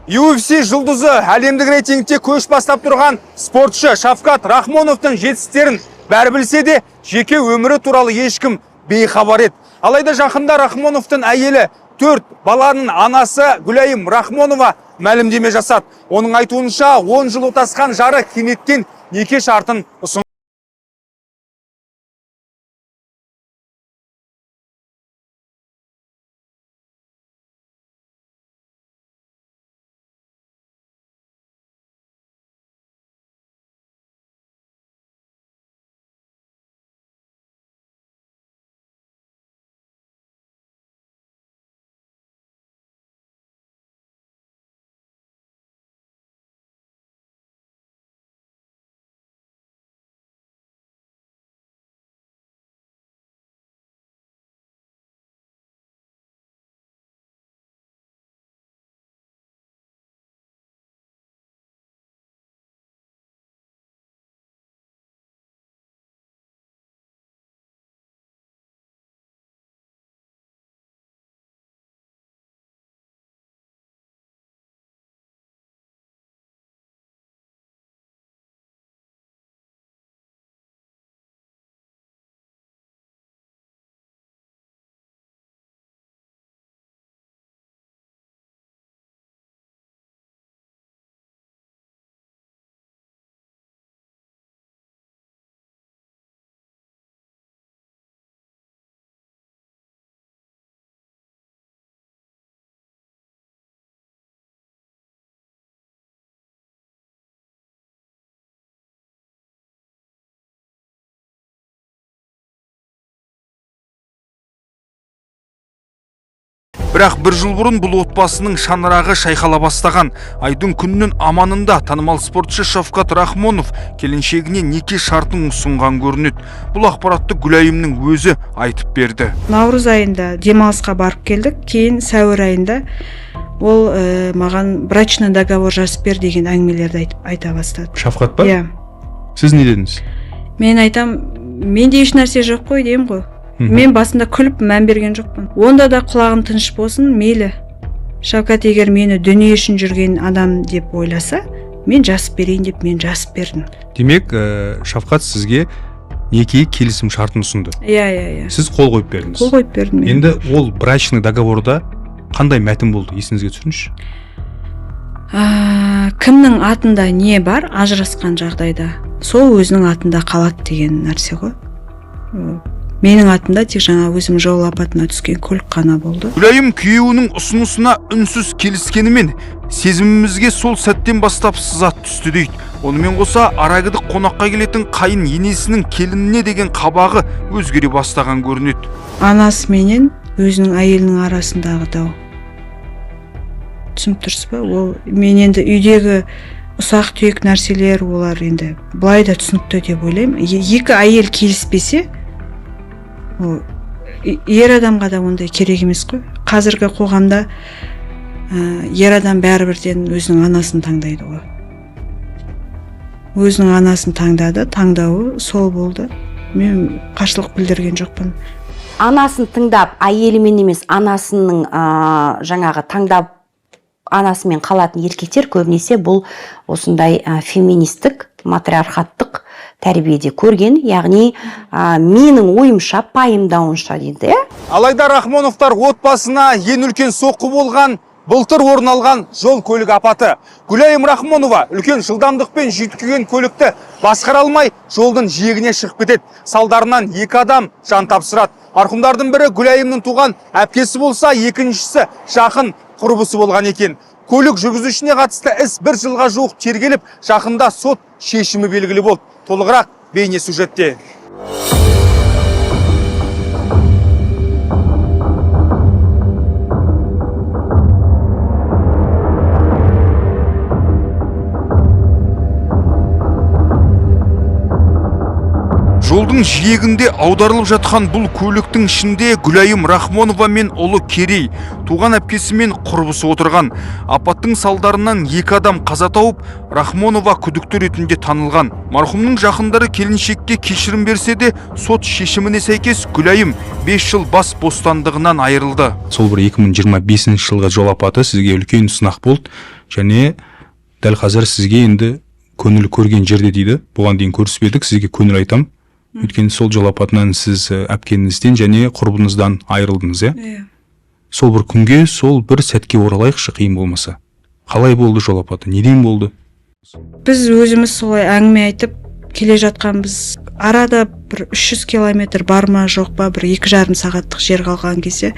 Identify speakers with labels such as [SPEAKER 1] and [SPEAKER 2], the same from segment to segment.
[SPEAKER 1] UFC жұлдызы әлемдік рейтингте көш бастап тұрған спортшы Шавкат Рахмоновтың жетістіктерін бәрі білсе де, жеке өмірі туралы ешкім бейхабар еді. Алайда жақында Рахмоновтың әйелі 4 баланың анасы Гүлайым Рахмонова мәлімдеме жасады. Оның айтуынша 10 жыл отасқан жары кенеттен неке шартын ұсынды. Бірақ бір жыл бұрын бұл отбасының шаңырағы шайқала бастаған. Айдың күннің аманында танымал спортшы Шавкат Рахмонов келіншегіне неке шартын ұсынған көрінеді. Бұл ақпаратты Гүлайымның өзі айтып берді.
[SPEAKER 2] Наурыз айында демалысқа барып келдік, кейін сәуір айында ол маған брачный договор жазып бер деген әңгімелерді айта бастады.
[SPEAKER 3] Шавкат па?
[SPEAKER 2] Иә.
[SPEAKER 3] Сіз не дедіңіз?
[SPEAKER 2] Мен айтам, менде еш нәрсе жоқ қой деймін ғой. Мен басында күліп мән берген жоқпын. Онда да құлағым тыныш болсын, мейлі. Шавкат егер мені дүние үшін жүрген адам деп ойласа, мен жазып берейін деп мен жазып бердім.
[SPEAKER 3] Демек, Шавкат сізге неке келісім шартын ұсынды.
[SPEAKER 2] Иә.
[SPEAKER 3] Сіз қол қойып бердіңіз.
[SPEAKER 2] Қол қойып бердім.
[SPEAKER 3] Енді ол брачный договорда қандай мәтін болды, есіңізге түсіріңізші?
[SPEAKER 2] Кімнің атында не бар ажырасқан жағдайда, сол өзінің атында қалады деген нәрсе ғой. Менің атымда тек жаңа өзім жол апатына түскен көлік қана болды.
[SPEAKER 1] Гүлайым күйеуінің ұсынысына үнсіз келіскенімен, сезімімізге сол сәттен бастап сызат түсті дейді. Онымен қоса арагідік қонаққа келетін қайын енесінің келініне деген қабағы өзгере бастаған көрінеді.
[SPEAKER 2] Анасы менен өзінің әйелінің арасындағы дау. Түсініп тұрсыз ба? Ол мен енді үйдегі ұсақ түйек нәрселер, олар енді былай да түсінікті деп ойлаймын. Екі әйел келіспесе, ер адамға да ондай керек емес қой. Қазіргі қоғамда ер адам бәрібірден өзінің анасын таңдайды ғой. Өзінің анасын таңдады, таңдауы сол болды. Мен қарсылық білдірген жоқпын.
[SPEAKER 4] Анасын тыңдап, әйелімен емес, анасының жаңағы таңдап анасымен қалатын еркектер көбінесе бұл осындай феминистік, матриархаттық тәрбиеде көрген, яғни менің ойымша, пайымдауымша дейді.
[SPEAKER 1] Алайда Рахмоновтар отбасына ең үлкен соққы болған былтыр орын алған жол көлік апаты. Гүлайым Рахмонова үлкен жылдамдықпен жүйткіген көлікті басқара алмай жолдың жиегіне шығып кетеді. Салдарынан 2 адам жан тапсырады. Марқұмдардың бірі Гүлайымның туған әпкесі болса, екіншісі жақын құрбысы болған екен. Көлік жүргізушісіне қатысты іс 1 жылға жуық тергеліп, жақында сот шешімі белгілі болды. Толығырақ бейне сюжетте. Жолдың жиегінде аударылып жатқан бұл көліктің ішінде Гүлайым Рахмонова мен ұлы Керей, туған әпкесі мен құрбысы отырған. Апаттың салдарынан 2 адам қаза тауып, Рахмонова күдікті ретінде танылған. Марқұмның жақындары келіншекке кешірім берсе де, сот шешіміне сәйкес Гүлайым 5 жыл бас бостандығынан айырылды.
[SPEAKER 3] Сол бір 2025 жылғы жол апаты сізге үлкен сынақ болды. және дәл қазір сізге енді көңіл көрген жерде дейді. Бұған дейін көріспедік, сізге көңіл айтам. Өйткені сол жол апатынан сіз әпкеңізден және құрбыңыздан айырылдыңыз,
[SPEAKER 2] Иә.
[SPEAKER 3] Сол бір күнге, сол бір сәтке оралайықшы, қиын болмаса. Қалай болды жол апаты? Неден болды?
[SPEAKER 2] Біз өзіміз солай әңгіме айтып келе жатқанбыз. Арада бір 300 километр бар ма жоқ па, бір 2,5 сағаттық жер қалған кезде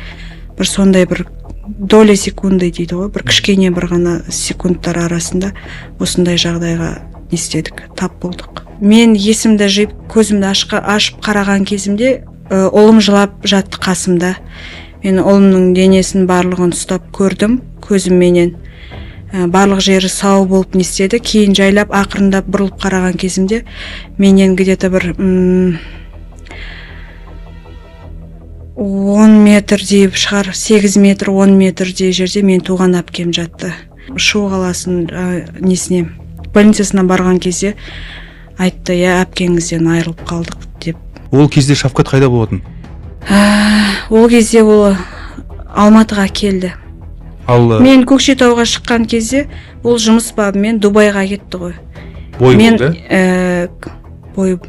[SPEAKER 2] бір сондай бір доля секунды дейді ғой, бір кішкене бір ғана секундтар арасында осындай жағдайға не істедік, тап болдық. Мен есімді жиып көзімді ашып қараған кезімде ұлым жылап жатты қасымда. Мен ұлымның денесін барлығын ұстап көрдім көзімменен. Барлық жері сау болып не істеді. Кейін жайлап ақырындап бұрылып қараған кезімде менен где-то бір 10 метр дейіп шығар, 8 метр, 10 метрдей жерде мен туған әпкем жатты. Шу қаласының несіне, больницасына барған кезде айтты, я әпкеңізден айырылып қалдық деп.
[SPEAKER 3] Ол кезде Шавкат қайда болатын?
[SPEAKER 2] Ол кезде ол Алматыға келді.
[SPEAKER 3] Ал
[SPEAKER 2] Мен Көкшетауға шыққан кезде ол жұмыс бабымен Дубайға кетті ғой.
[SPEAKER 3] бой
[SPEAKER 2] Мен
[SPEAKER 3] болды?
[SPEAKER 2] бой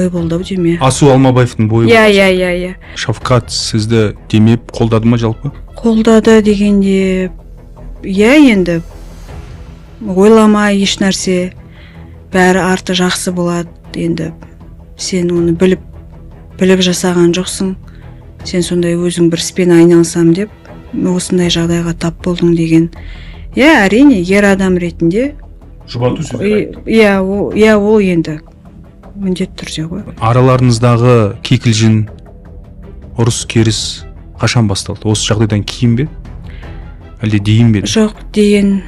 [SPEAKER 2] болды деме.
[SPEAKER 3] Асу Алмабаевтың бойы болды.
[SPEAKER 2] Иә.
[SPEAKER 3] Шавкат сізді демеп қолдады ма жалпы?
[SPEAKER 2] Қолдады дегенде, енді ойлама еш нәрсе, бәрі арты жақсы болады. Енді сен оны біліп жасаған жоқсың. Сен сондай өзің бір іспен айналсам деп осындай жағдайға тап болдың деген. Әрине, ер адам ретінде.
[SPEAKER 3] Жұбату сөздер.
[SPEAKER 2] Ол енді міндетті түрде ғой.
[SPEAKER 3] Араларыңыздағы кикілжін, ұрыс керіс қашан басталды? Осы жағдайдан кейін бе? Әлде дейін бе?
[SPEAKER 2] Жоқ, дейін.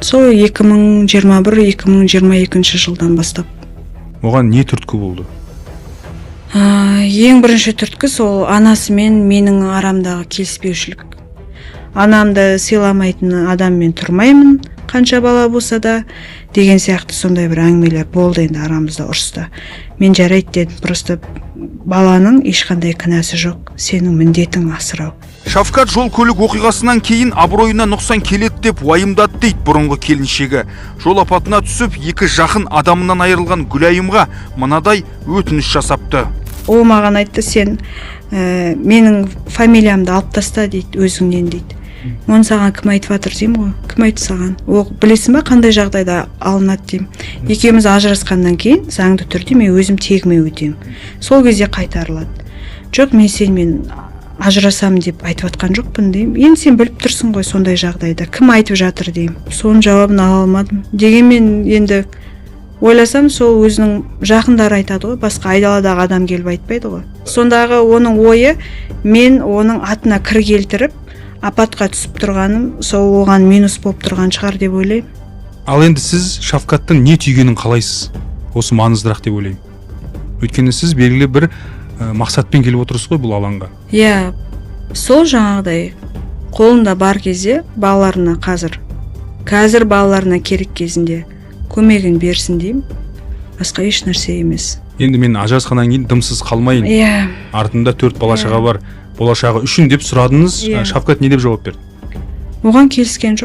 [SPEAKER 2] Сол 2021-2022 жылдан бастап.
[SPEAKER 3] Оған не түрткі болды?
[SPEAKER 2] Ең бірінші түрткі сол анасы мен менің арамдағы келіспеушілік. Анамды сыйламайтын адаммен тұрмаймын, қанша бала болса да, деген сияқты сондай бір әңгімелер болды енді арамызда, ұрыста. Мен жарайды дедім, просто баланың ешқандай кінәсі жоқ, сенің міндетің асырау.
[SPEAKER 1] Шавкат жол көлік оқиғасынан кейін абыройына нұқсан келеді деп уайымдады дейді бұрынғы келіншегі. Жол апатына түсіп, екі жақын адамынан айырылған Гүлайымға мынадай өтініш жасапты.
[SPEAKER 2] Ол маған айтты, сен менің фамилиямды алып таста дейді, өзіңнен дейді. Оны саған кім айтып жатыр деймін ғой, кім айтты саған? Ол білесің ба қандай жағдайда алынады деймін. Екеуміз ажырасқаннан кейін заңды түрде мен өзім тегіме өтемін. Сол кезде қайтарылады. Жоқ, мен сенімен ажырасамын деп айтып жатқан жоқпын деймін. Енді сен біліп тұрсың ғой сондай жағдайда, кім айтып жатыр деймін. Соның жауабын ала алмадым. Дегенмен енді ойласам, сол өзінің жақындары айтады ғой, басқа айдаладағы адам келіп айтпайды ғой. Сондағы оның ойы, мен оның атына кір келтіріп апатқа түсіп тұрғаным, сол оған минус болып тұрған шығар деп ойлаймын.
[SPEAKER 3] Ал енді сіз Шавкаттың не түйгенін қалайсыз? Осы маңыздырақ деп ойлаймын. Өйткені сіз белгілі бір мақсатпен келіп отырсыз ғой бұл алаңға.
[SPEAKER 2] Сол жаңағыдай қолында бар кезде балаларына қазір балаларына керек кезінде көмегін берсін деймін. Басқа еш нәрсе емес.
[SPEAKER 3] Енді мен ажырасқаннан кейін дымсыз қалмайын. Артында 4 бала-шаға бар. Болашағы үшін деп сұрадыңыз, Шавкат не деп жауап берді?
[SPEAKER 2] Оған келіскен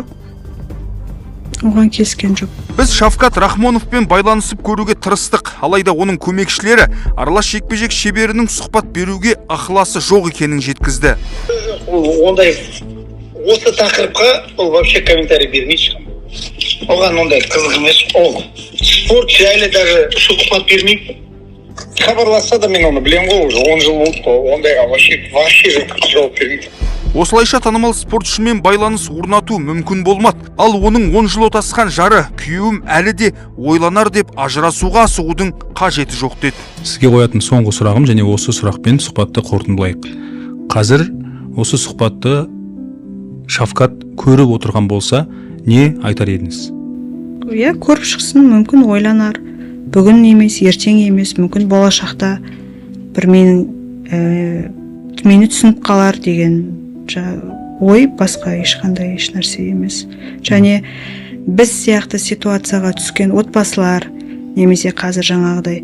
[SPEAKER 2] жоқ.
[SPEAKER 1] Біз Шавкат Рахмоновпен байланысып көруге тырыстық, алайда оның көмекшілері аралас жекпе-жек шеберінің сұхбат беруге ықыласы жоқ екенін жеткізді.
[SPEAKER 5] Ондай осы тақырыпқа ол вообще комментарий бермейді. Оған ондай қызық емес. Ол спорт жайлы даже сұхбат бермейді. Хабарласса да мен оны білем ғой, уже 10 жыл болды ғой, ондайға вообще жауап бермейді.
[SPEAKER 1] Осылайша танымал спортшымен байланыс орнату мүмкін болмады. Ал оның 10 жыл отасқан жары, күйеуім әлі де ойланар деп ажырасуға асығудың қажеті жоқ деді.
[SPEAKER 3] Сізге қоятын соңғы сұрағым, және осы сұрақпен сұхбатты қорытындылайық. Қазір осы сұхбатты Шавкат көріп отырған болса, не айтар едіңіз?
[SPEAKER 2] Көріп шықсын, мүмкін ойланар. Бүгін емес, ертең емес, мүмкін болашақта бір мені түсініп қалар деген ой, басқа ешқандай еш нәрсе емес. Және біз сияқты ситуацияға түскен отбасылар, немесе қазір жаңағыдай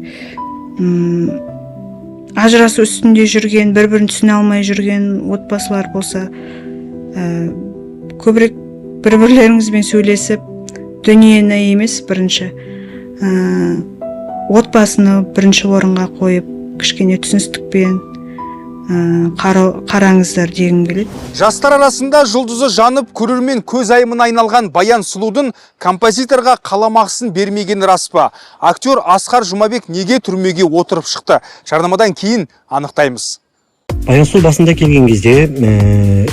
[SPEAKER 2] ажырасу үстінде жүрген, бір-бірін түсіне алмай жүрген отбасылар болса, көбірек бір-бірлеріңізбен сөйлесіп, дүниені емес бірінші, отбасыны бірінші орынға қойып, кішкене түсіністікпен қараңыздар дегім келеді.
[SPEAKER 1] Жастар арасында жұлдызы жанып, көрермен көз айымына айналған Баян Сұлудың композиторға қаламақысын бермеген рас па? Актер Асқар Жұмабек неге түрмеге отырып шықты? Жарнамадан кейін анықтаймыз.
[SPEAKER 6] Баян Сұлу басында келген кезде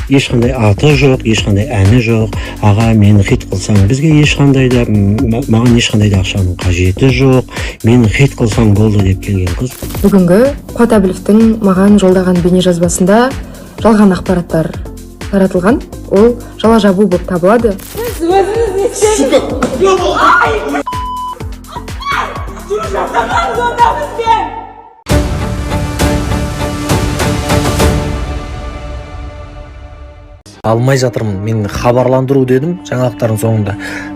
[SPEAKER 6] ешқандай аты жоқ, ешқандай әні жоқ. Аға, мені хит қылсаң, бізге ешқандай да, маған ешқандай да ақшаның қажеті жоқ. Мені хит қылсаң болды деп келген қыз.
[SPEAKER 7] Бүгінгі Қуат Әбіловтің маған жолдаған бейнежазбасында жалған ақпараттар таратылған. Ол жала жабу болып табылады.
[SPEAKER 8] Алмай жатырмын, мен хабарландыру дедім жаңалықтардың соңында.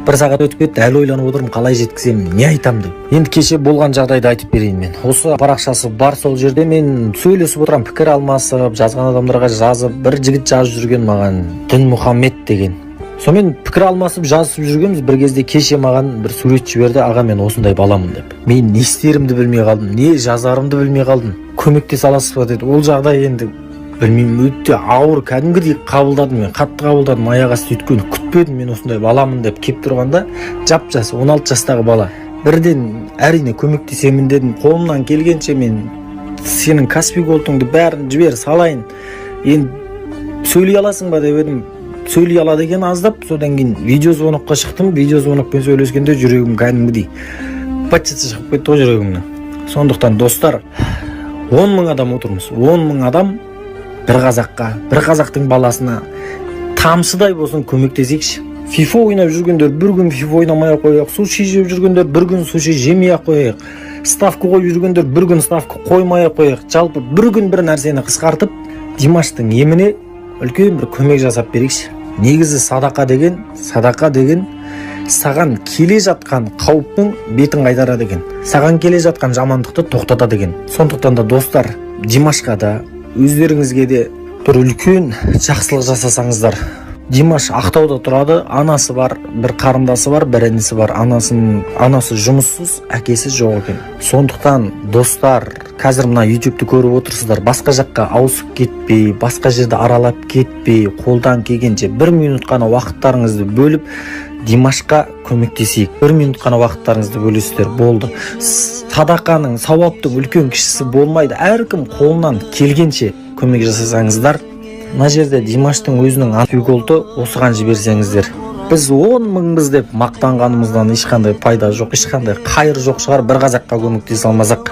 [SPEAKER 8] Бір сағат өтіп кетті, әлі ойланып отырмын, қалай жеткізем, не айтам деп. Енді кеше болған жағдайды айтып берейін мен. Осы парақшасы бар, сол жерде мен сөйлесіп отырам, пікір алмасып, жазған адамдарға жазып, бір жігіт жазып жүрген маған, Дінмұхаммед деген. Сонымен пікір алмасып жазып жүргенбіз, бір кезде кеше маған бір сурет жіберді, аға мен осындай баламын деп. Мен не істерімді білмей қалдым, не жазарымды білмей қалдым. Көмектесе аласыз ба деді. Ол жағдай енді білмеймін, өте ауыр, кәдімгідей қабылдадым мен, қатты қабылдадым, аяқ асты өйткені күтпедім мен осындай баламын деп кеп тұрғанда, жап-жас 16 жастағы бала. Бірден әрине көмектесемін дедім, қолымнан келгенше мен сенің Каспий голдыңды бәрін жібер салайын, енді сөйлей аласың ба деп едім. Сөйлей алады екен аздап, содан кейін видеозвонокқа шықтым, видеозвонокпен сөйлескенде жүрегім кәдімгідей патчасы шығып кетті ғой жүрегімнен. Сондықтан достар, 10 мың адам отырмыз, 10 мың адам бір қазаққа, бір қазақтың баласына тамшыдай болсын көмектесейікші. FIFA ойнап жүргендер бір күн FIFA ойнамай қояйық, суши жеп жүргендер бір күн суши жемей қояйық, ставка қойып жүргендер бір күн ставка қоймай қояйық. Жалпы бір күн бір нәрсені қысқартып, Димаштың еміне үлкен бір көмек жасап берейікші. Негізі садақа деген саған келе жатқан қауіптің бетін қайтарады екен. Саған келе жатқан жамандықты тоқтатады екен. Сондықтан да достар, Димашқа да өздеріңізге де бір үлкен жақсылық жасасаңыздар. Димаш Ақтауда тұрады, анасы бар, бір қарындасы бар, бір інісі бар. Анасы жұмыссыз, әкесі жоқ екен. Сондықтан достар, қазір мына YouTube'ты көріп отырсыздар, басқа жаққа ауысып кетпей, басқа жерді аралап кетпей, қолдан келгенше 1 минут қана уақыттарыңызды бөліп Димашқа көмектесейік. 1 минут қана уақыттарыңызды бөлесіздер, болды. Садақаның, сауаптың үлкен кішісі болмайды. Әркім қолынан келгенше көмек жасасаңыздар. Мына жерде Димаштың өзінің антиголды осыған жіберсеңіздер. Біз 10 мыңбыз деп мақтанғанымыздан ешқандай пайда жоқ, ешқандай қайыр жоқ шығар, бір қазаққа көмектесе алмасақ.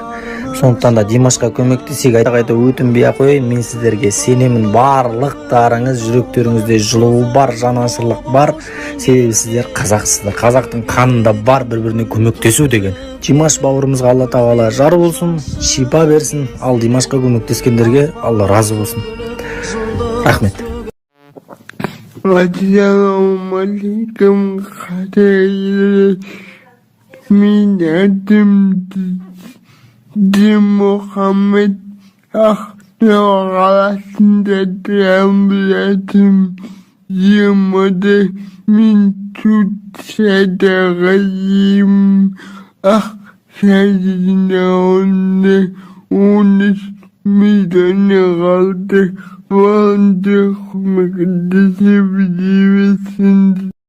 [SPEAKER 8] Сондықтан да Димашқа көмектесейік. Қайта өтінбей қояйын, мен сіздерге сенемін, барлықтарыңыз жүректеріңізде жылу бар, жанашырлық бар. Себебі сіздер қазақсыздар. Қазақтың қанында бар бір-біріне көмектесу деген. Димаш бауырымызға Алла тағала жар болсын, шипа берсін. Ал Димашқа көмектескендерге Алла разы болсын. Рахмет.
[SPEAKER 9] Ассалаумалейкум, қадірлі, мен атым Дінмұхаммед, Ақтау қаласында тұрамын. Емді мен Турциядағы ақша жинауында 13 миллион қалды. Волонтер көмектесе берсін.